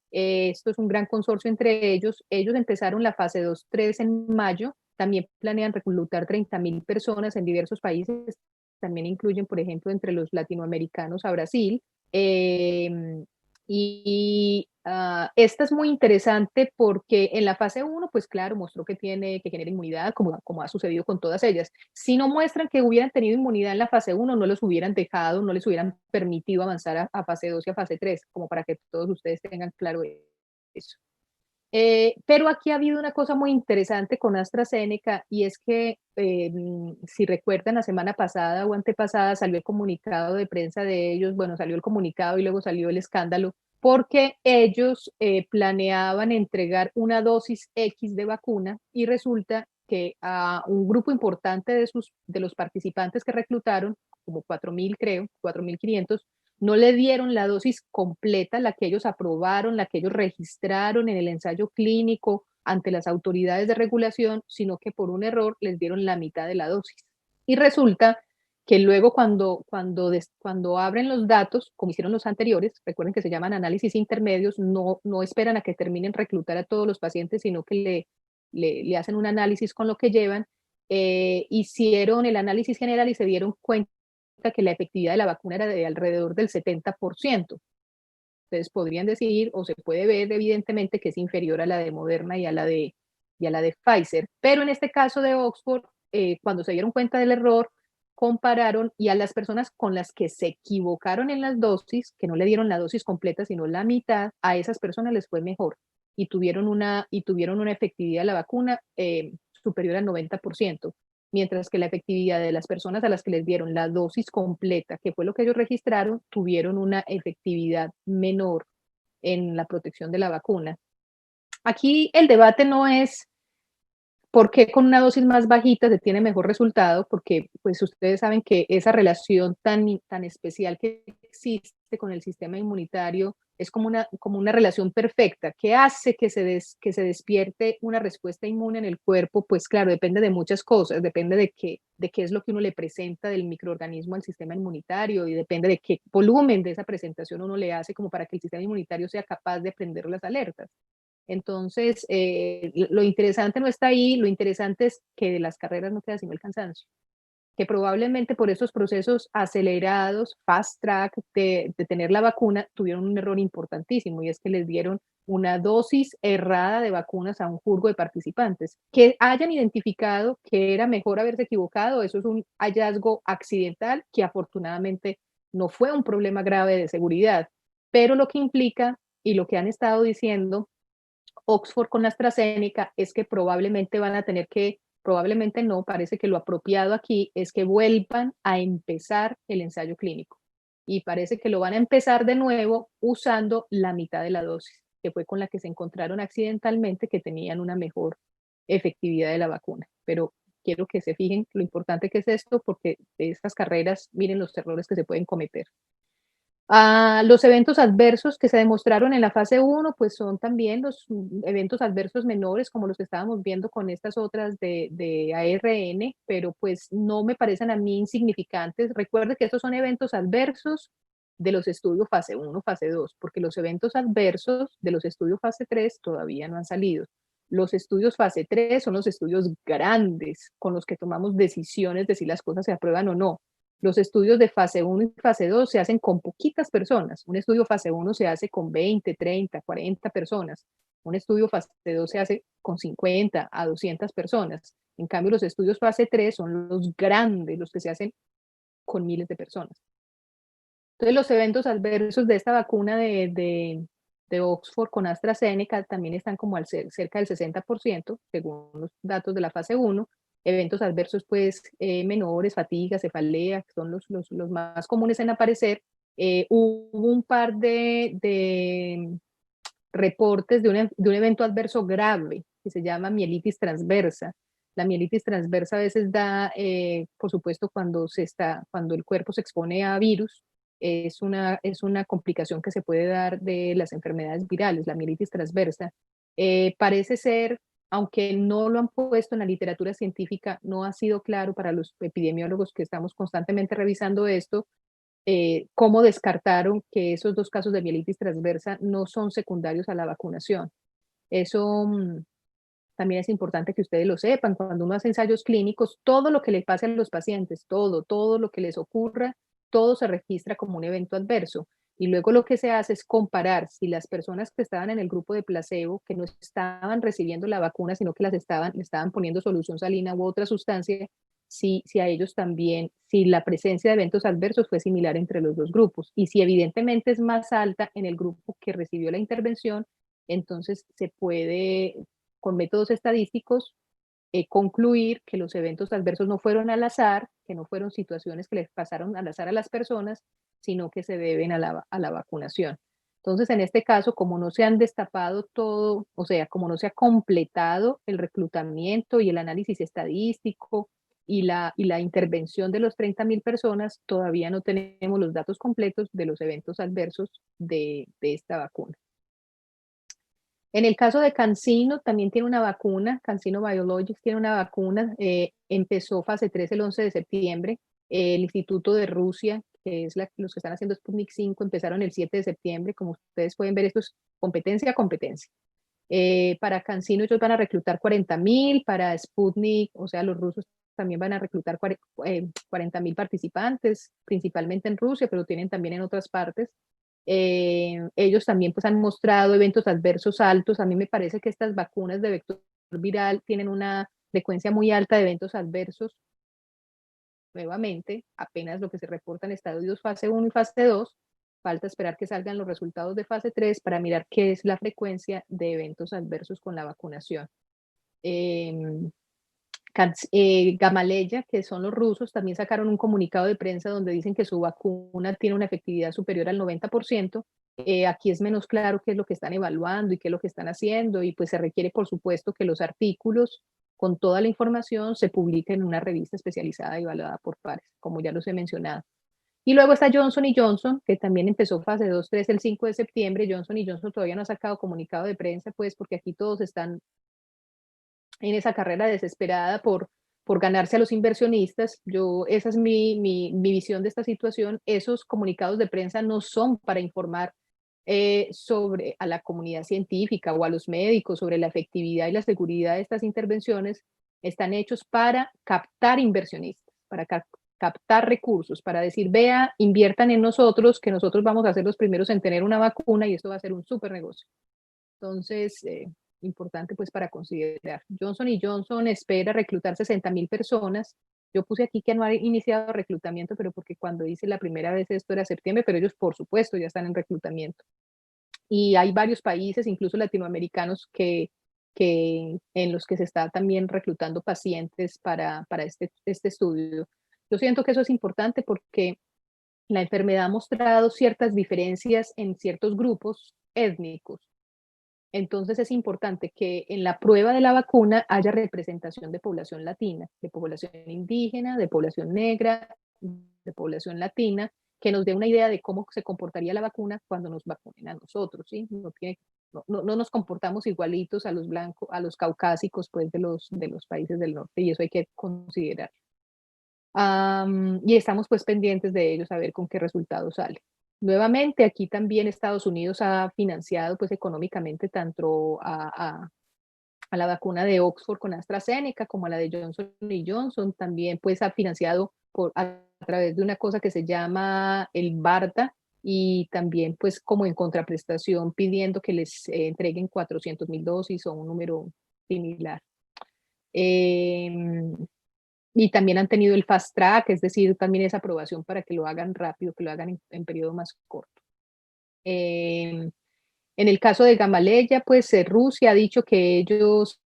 Esto es un gran consorcio entre ellos. Ellos empezaron la fase 2-3 en mayo. También planean reclutar 30.000 personas en diversos países. También incluyen, por ejemplo, entre los latinoamericanos a Brasil. Esta es muy interesante porque en la fase 1, pues claro, mostró que genera inmunidad, como ha sucedido con todas ellas. Si no muestran que hubieran tenido inmunidad en la fase 1, no los hubieran dejado, no les hubieran permitido avanzar a fase 2 y a fase 3, como para que todos ustedes tengan claro eso. Pero aquí ha habido una cosa muy interesante con AstraZeneca y es que, si recuerdan, la semana pasada o antepasada salió el comunicado de prensa de ellos, bueno, salió el comunicado y luego salió el escándalo, porque ellos planeaban entregar una dosis X de vacuna y resulta que a un grupo importante de los participantes que reclutaron, como 4.000 creo, 4.500, no le dieron la dosis completa, la que ellos aprobaron, la que ellos registraron en el ensayo clínico ante las autoridades de regulación, sino que por un error les dieron la mitad de la dosis. Y resulta que luego cuando abren los datos, como hicieron los anteriores, recuerden que se llaman análisis intermedios, no esperan a que terminen reclutar a todos los pacientes, sino que le hacen un análisis con lo que llevan, hicieron el análisis general y se dieron cuenta que la efectividad de la vacuna era de alrededor del 70%. Ustedes podrían decir, o se puede ver evidentemente, que es inferior a la de Moderna y a la de Pfizer. Pero en este caso de Oxford, cuando se dieron cuenta del error, compararon y a las personas con las que se equivocaron en las dosis, que no le dieron la dosis completa, sino la mitad, a esas personas les fue mejor y tuvieron una efectividad de la vacuna superior al 90%, mientras que la efectividad de las personas a las que les dieron la dosis completa, que fue lo que ellos registraron, tuvieron una efectividad menor en la protección de la vacuna. Aquí el debate no es por qué con una dosis más bajita se tiene mejor resultado, porque pues ustedes saben que esa relación tan especial que existe con el sistema inmunitario es como una relación perfecta que hace que que se despierte una respuesta inmune en el cuerpo. Pues claro, depende de muchas cosas, depende de qué es lo que uno le presenta del microorganismo al sistema inmunitario y depende de qué volumen de esa presentación uno le hace como para que el sistema inmunitario sea capaz de prender las alertas. Entonces, lo interesante no está ahí, lo interesante es que de las carreras no queda sino el cansancio, que probablemente por esos procesos acelerados, fast track de tener la vacuna, tuvieron un error importantísimo y es que les dieron una dosis errada de vacunas a un jurgo de participantes. Que hayan identificado que era mejor haberse equivocado, eso es un hallazgo accidental que afortunadamente no fue un problema grave de seguridad, pero lo que implica y lo que han estado diciendo Oxford con AstraZeneca es que probablemente van a tener que, probablemente no, parece que lo apropiado aquí es que vuelvan a empezar el ensayo clínico. Y parece que lo van a empezar de nuevo usando la mitad de la dosis, que fue con la que se encontraron accidentalmente que tenían una mejor efectividad de la vacuna. Pero quiero que se fijen lo importante que es esto, porque de estas carreras, miren los errores que se pueden cometer. Los eventos adversos que se demostraron en la fase 1, pues son también los eventos adversos menores, como los que estábamos viendo con estas otras de ARN, pero pues no me parecen a mí insignificantes. Recuerde que estos son eventos adversos de los estudios fase 1, fase 2, porque los eventos adversos de los estudios fase 3 todavía no han salido. Los estudios fase 3 son los estudios grandes con los que tomamos decisiones de si las cosas se aprueban o no. Los estudios de fase 1 y fase 2 se hacen con poquitas personas. Un estudio fase 1 se hace con 20, 30, 40 personas. Un estudio fase 2 se hace con 50 a 200 personas. En cambio, los estudios fase 3 son los grandes, los que se hacen con miles de personas. Entonces, los eventos adversos de esta vacuna de Oxford con AstraZeneca también están como cerca del 60%, según los datos de la fase 1. Eventos adversos, pues, menores, fatiga, cefalea, que son los más comunes en aparecer. Hubo un par de reportes de un evento adverso grave que se llama mielitis transversa. La mielitis transversa a veces da, por supuesto, cuando el cuerpo se expone a virus, es una complicación que se puede dar de las enfermedades virales, la mielitis transversa. Parece ser, aunque no lo han puesto en la literatura científica, no ha sido claro para los epidemiólogos que estamos constantemente revisando esto, cómo descartaron que esos dos casos de mielitis transversa no son secundarios a la vacunación. Eso también es importante que ustedes lo sepan. Cuando uno hace ensayos clínicos, todo lo que le pase a los pacientes, todo lo que les ocurra, todo se registra como un evento adverso. Y luego lo que se hace es comparar si las personas que estaban en el grupo de placebo, que no estaban recibiendo la vacuna, sino que le estaban poniendo solución salina u otra sustancia, si a ellos también, si la presencia de eventos adversos fue similar entre los dos grupos. Y si evidentemente es más alta en el grupo que recibió la intervención, entonces se puede, con métodos estadísticos, concluir que los eventos adversos no fueron al azar, que no fueron situaciones que les pasaron al azar a las personas, sino que se deben a la vacunación. Entonces, en este caso, como no se han destapado todo, o sea, como no se ha completado el reclutamiento y el análisis estadístico y la intervención de los 30.000 personas, todavía no tenemos los datos completos de los eventos adversos de esta vacuna. En el caso de CanSino, también tiene una vacuna, CanSino Biologics tiene una vacuna, empezó fase 3 el 11 de septiembre, el Instituto de Rusia, que es los que están haciendo Sputnik 5, empezaron el 7 de septiembre, como ustedes pueden ver, esto es competencia a competencia. Para CanSino ellos van a reclutar 40.000, para Sputnik, o sea, los rusos también van a reclutar 40.000 participantes, principalmente en Rusia, pero tienen también en otras partes. Ellos también pues, han mostrado eventos adversos altos. A mí me parece que estas vacunas de vector viral tienen una frecuencia muy alta de eventos adversos. Nuevamente, apenas lo que se reporta en estadios fase 1 y fase 2. Falta esperar que salgan los resultados de fase 3 para mirar qué es la frecuencia de eventos adversos con la vacunación. Gamaleya, que son los rusos, también sacaron un comunicado de prensa donde dicen que su vacuna tiene una efectividad superior al 90%. Aquí es menos claro qué es lo que están evaluando y qué es lo que están haciendo, y pues se requiere, por supuesto, que los artículos con toda la información se publiquen en una revista especializada y evaluada por pares, como ya los he mencionado. Y luego está Johnson Johnson, que también empezó fase 2-3 el 5 de septiembre. Johnson Johnson todavía no ha sacado comunicado de prensa, pues porque aquí todos están en esa carrera desesperada por ganarse a los inversionistas. Esa es mi visión de esta situación. Esos comunicados de prensa no son para informar sobre a la comunidad científica o a los médicos sobre la efectividad y la seguridad de estas intervenciones. Están hechos para captar inversionistas, para captar recursos, para decir, vea, inviertan en nosotros, que nosotros vamos a ser los primeros en tener una vacuna y esto va a ser un súper negocio. Entonces, importante pues para considerar. Johnson Johnson espera reclutar 60.000 personas. Yo puse aquí que no ha iniciado reclutamiento, pero porque cuando hice la primera vez esto era septiembre, pero ellos por supuesto ya están en reclutamiento. Y hay varios países, incluso latinoamericanos, que en los que se está también reclutando pacientes para este estudio. Yo siento que eso es importante porque la enfermedad ha mostrado ciertas diferencias en ciertos grupos étnicos. Entonces es importante que en la prueba de la vacuna haya representación de población latina, de población indígena, de población negra, de población latina, que nos dé una idea de cómo se comportaría la vacuna cuando nos vacunen a nosotros, ¿sí? No nos comportamos igualitos a los blancos, a los caucásicos, pues, de los países del norte, y eso hay que considerar. Y estamos pues pendientes de ellos a ver con qué resultado sale. Nuevamente, aquí también Estados Unidos ha financiado pues económicamente tanto a la vacuna de Oxford con AstraZeneca como a la de Johnson Johnson. También pues ha financiado a través de una cosa que se llama el BARDA, y también pues como en contraprestación pidiendo que les entreguen 400.000 dosis o un número similar. Y también han tenido el fast track, es decir, también esa aprobación para que lo hagan rápido, que lo hagan en periodo más corto. En el caso de Gamaleya, pues Rusia ha dicho que ellos...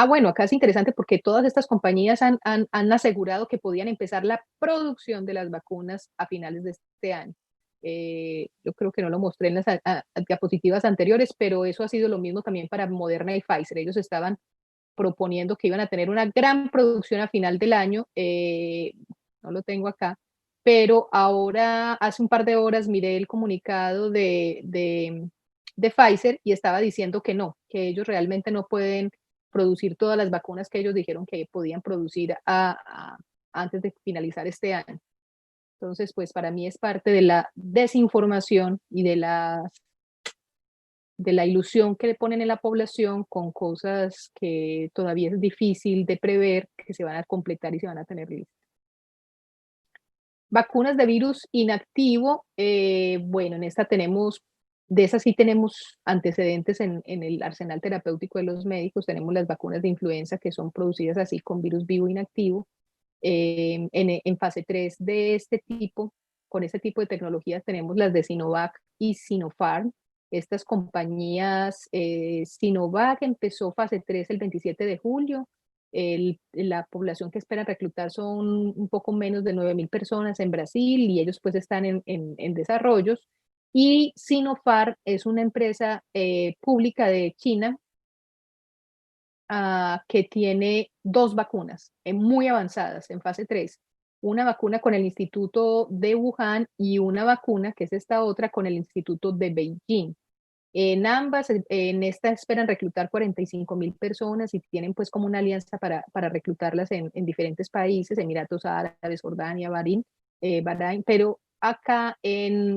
bueno, acá es interesante porque todas estas compañías han asegurado que podían empezar la producción de las vacunas a finales de este año. Yo creo que no lo mostré en las diapositivas anteriores, pero eso ha sido lo mismo también para Moderna y Pfizer. Ellos estaban proponiendo que iban a tener una gran producción a final del año. No lo tengo acá, pero ahora hace un par de horas miré el comunicado de Pfizer y estaba diciendo que no, que ellos realmente no pueden producir todas las vacunas que ellos dijeron que podían producir antes de finalizar este año. Entonces, pues para mí es parte de la desinformación y de la ilusión que le ponen en la población con cosas que todavía es difícil de prever, que se van a completar y se van a tener listas. Vacunas de virus inactivo, bueno, en esta tenemos, de esas sí tenemos antecedentes en el arsenal terapéutico de los médicos. Tenemos las vacunas de influenza que son producidas así con virus vivo inactivo. En fase 3 de este tipo, con este tipo de tecnologías tenemos las de Sinovac y Sinopharm. Estas compañías, Sinovac empezó fase 3 el 27 de julio. La población que esperan reclutar son un poco menos de 9.000 personas en Brasil y ellos pues están en desarrollos. Y Sinopharm es una empresa pública de China que tiene 2 vacunas muy avanzadas en fase 3. Una vacuna con el Instituto de Wuhan y una vacuna, que es esta otra, con el Instituto de Beijing. En ambas, en esta esperan reclutar 45.000 personas y tienen pues como una alianza para reclutarlas en diferentes países, Emiratos Árabes, Jordania, Bahrein, pero acá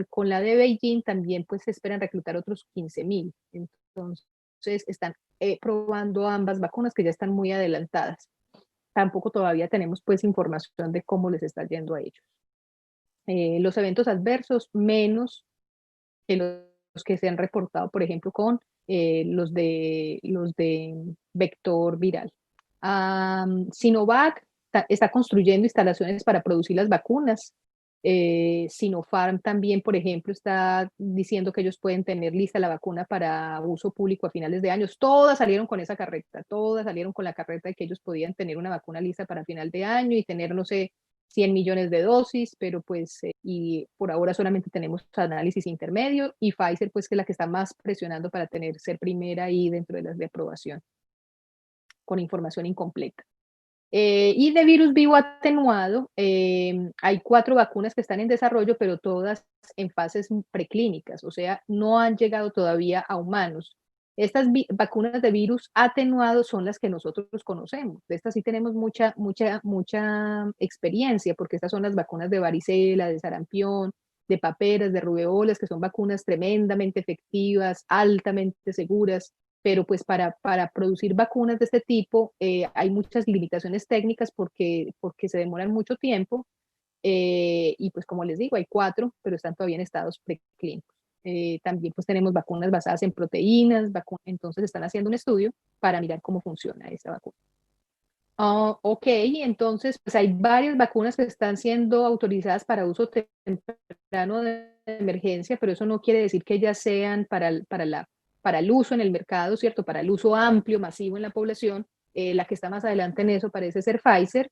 con la de Beijing también pues se esperan reclutar otros 15.000. Entonces están probando ambas vacunas que ya están muy adelantadas. Tampoco todavía tenemos pues información de cómo les está yendo a ellos. Los eventos adversos menos que los que se han reportado, por ejemplo, con los de vector viral. Sinovac está construyendo instalaciones para producir las vacunas. Sinopharm también, por ejemplo, está diciendo que ellos pueden tener lista la vacuna para uso público a finales de años. Todas salieron con esa carreta, todas salieron con la carreta de que ellos podían tener una vacuna lista para final de año y tener, no sé, 100 millones de dosis, pero pues, y por ahora solamente tenemos análisis intermedio, y Pfizer, pues, que es la que está más presionando para ser primera ahí dentro de las de aprobación, con información incompleta. Y de virus vivo atenuado, hay 4 vacunas que están en desarrollo, pero todas en fases preclínicas, o sea, no han llegado todavía a humanos. Estas vacunas de virus atenuado son las que nosotros conocemos. De estas sí tenemos mucha experiencia, porque estas son las vacunas de varicela, de sarampión, de paperas, de rubeolas, que son vacunas tremendamente efectivas, altamente seguras, pero pues para producir vacunas de este tipo hay muchas limitaciones técnicas porque se demoran mucho tiempo, y pues como les digo, hay 4, pero están todavía en estados preclínicos. También pues tenemos vacunas basadas en proteínas, entonces están haciendo un estudio para mirar cómo funciona esta vacuna. Ok, entonces pues hay varias vacunas que están siendo autorizadas para uso temprano de emergencia, pero eso no quiere decir que ellas sean para el uso en el mercado, ¿cierto? Para el uso amplio, masivo en la población. La que está más adelante en eso parece ser Pfizer.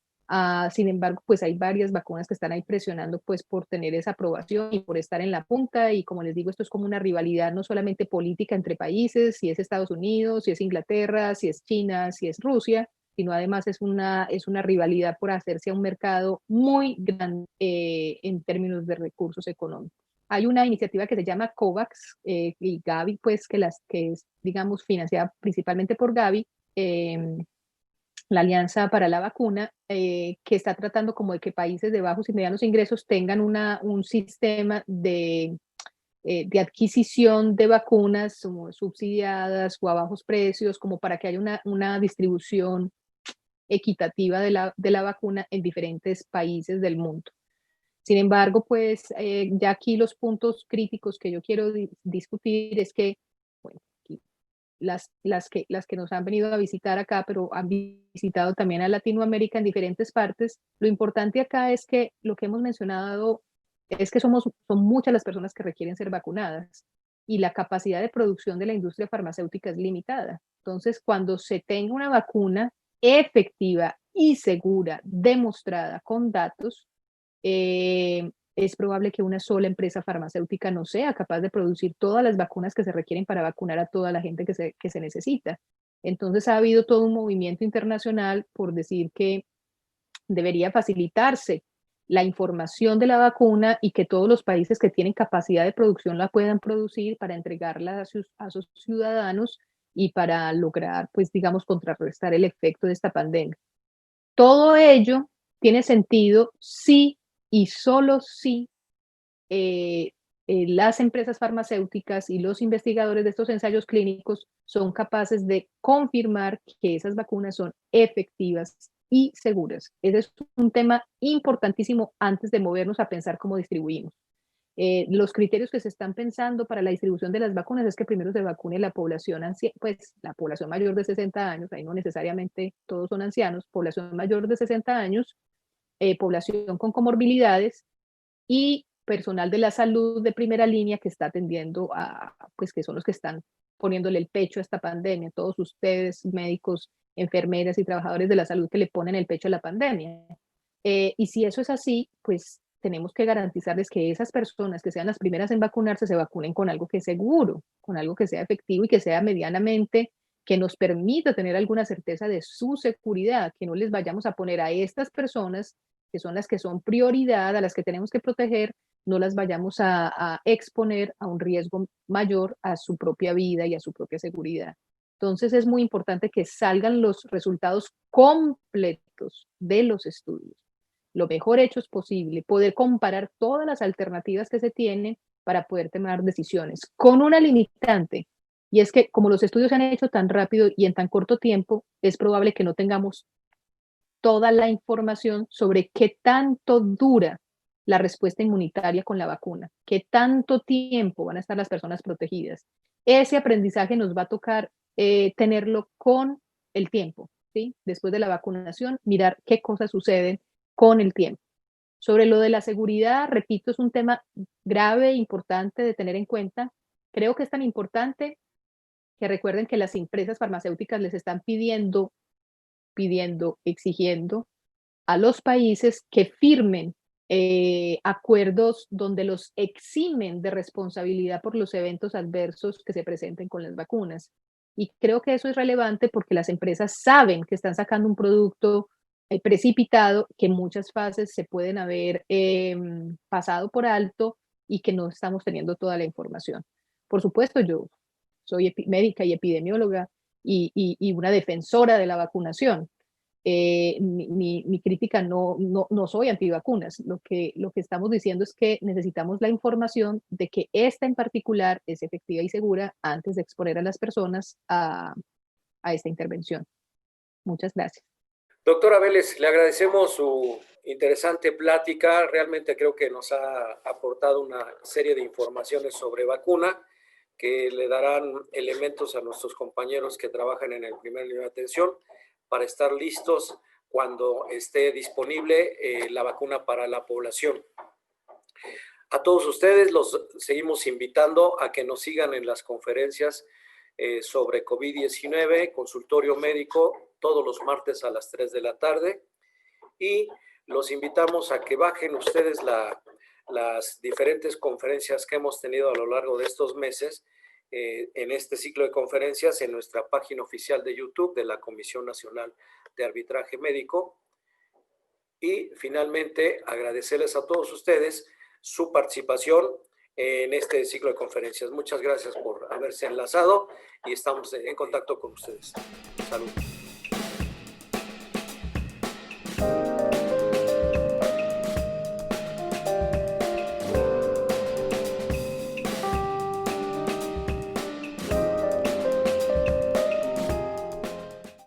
Sin embargo, pues hay varias vacunas que están ahí presionando pues por tener esa aprobación y por estar en la punta. Y como les digo, esto es como una rivalidad no solamente política entre países, si es Estados Unidos, si es Inglaterra, si es China, si es Rusia, sino además es una rivalidad por hacerse a un mercado muy grande en términos de recursos económicos. Hay una iniciativa que se llama COVAX y Gavi, pues que es, digamos, financiada principalmente por Gavi, la Alianza para la Vacuna, que está tratando como de que países de bajos y medianos ingresos tengan un sistema de adquisición de vacunas subsidiadas o a bajos precios, como para que haya una distribución equitativa de la vacuna en diferentes países del mundo. Sin embargo, pues ya aquí los puntos críticos que yo quiero discutir es que, bueno, las que nos han venido a visitar acá, pero han visitado también a Latinoamérica en diferentes partes, lo importante acá es que lo que hemos mencionado es que son muchas las personas que requieren ser vacunadas y la capacidad de producción de la industria farmacéutica es limitada. Entonces, cuando se tenga una vacuna efectiva y segura, demostrada con datos, es probable que una sola empresa farmacéutica no sea capaz de producir todas las vacunas que se requieren para vacunar a toda la gente que se necesita. Entonces ha habido todo un movimiento internacional por decir que debería facilitarse la información de la vacuna y que todos los países que tienen capacidad de producción la puedan producir para entregarla a sus ciudadanos y para lograr, pues digamos, contrarrestar el efecto de esta pandemia. Todo ello tiene sentido si y solo si las empresas farmacéuticas y los investigadores de estos ensayos clínicos son capaces de confirmar que esas vacunas son efectivas y seguras. Ese es un tema importantísimo antes de movernos a pensar cómo distribuimos. Los criterios que se están pensando para la distribución de las vacunas es que primero se vacune la población pues la población mayor de 60 años, ahí no necesariamente todos son ancianos, población mayor de 60 años, población con comorbilidades y personal de la salud de primera línea que está atendiendo pues que son los que están poniéndole el pecho a esta pandemia, todos ustedes, médicos, enfermeras y trabajadores de la salud que le ponen el pecho a la pandemia. Y si eso es así, pues tenemos que garantizarles que esas personas que sean las primeras en vacunarse se vacunen con algo que es seguro, con algo que sea efectivo y que sea medianamente, que nos permita tener alguna certeza de su seguridad, que no les vayamos a poner a estas personas, que son las que son prioridad, a las que tenemos que proteger, no las vayamos a exponer a un riesgo mayor a su propia vida y a su propia seguridad. Entonces es muy importante que salgan los resultados completos de los estudios, lo mejor hechos posible, poder comparar todas las alternativas que se tienen para poder tomar decisiones, con una limitante, y es que como los estudios se han hecho tan rápido y en tan corto tiempo, es probable que no tengamos toda la información sobre qué tanto dura la respuesta inmunitaria con la vacuna, qué tanto tiempo van a estar las personas protegidas. Ese aprendizaje nos va a tocar tenerlo con el tiempo, ¿sí? Después de la vacunación, mirar qué cosas suceden con el tiempo. Sobre lo de la seguridad, repito, es un tema grave e importante de tener en cuenta. Creo que es tan importante que recuerden que las empresas farmacéuticas les están pidiendo, exigiendo a los países que firmen acuerdos donde los eximen de responsabilidad por los eventos adversos que se presenten con las vacunas. Y creo que eso es relevante porque las empresas saben que están sacando un producto precipitado, que en muchas fases se pueden haber pasado por alto y que no estamos teniendo toda la información. Por supuesto, yo soy médica y epidemióloga y una defensora de la vacunación. Mi crítica no soy antivacunas. Lo que estamos diciendo es que necesitamos la información de que esta en particular es efectiva y segura antes de exponer a las personas a esta intervención. Muchas gracias. Doctora Vélez, le agradecemos su interesante plática. Realmente creo que nos ha aportado una serie de informaciones sobre vacuna que le darán elementos a nuestros compañeros que trabajan en el primer nivel de atención para estar listos cuando esté disponible la vacuna para la población. A todos ustedes los seguimos invitando a que nos sigan en las conferencias sobre COVID-19, consultorio médico, todos los martes a las 3 de la tarde. Y los invitamos a que bajen ustedes las diferentes conferencias que hemos tenido a lo largo de estos meses en este ciclo de conferencias en nuestra página oficial de YouTube de la Comisión Nacional de Arbitraje Médico. Y finalmente agradecerles a todos ustedes su participación en este ciclo de conferencias. Muchas gracias por haberse enlazado y estamos en contacto con ustedes. Salud.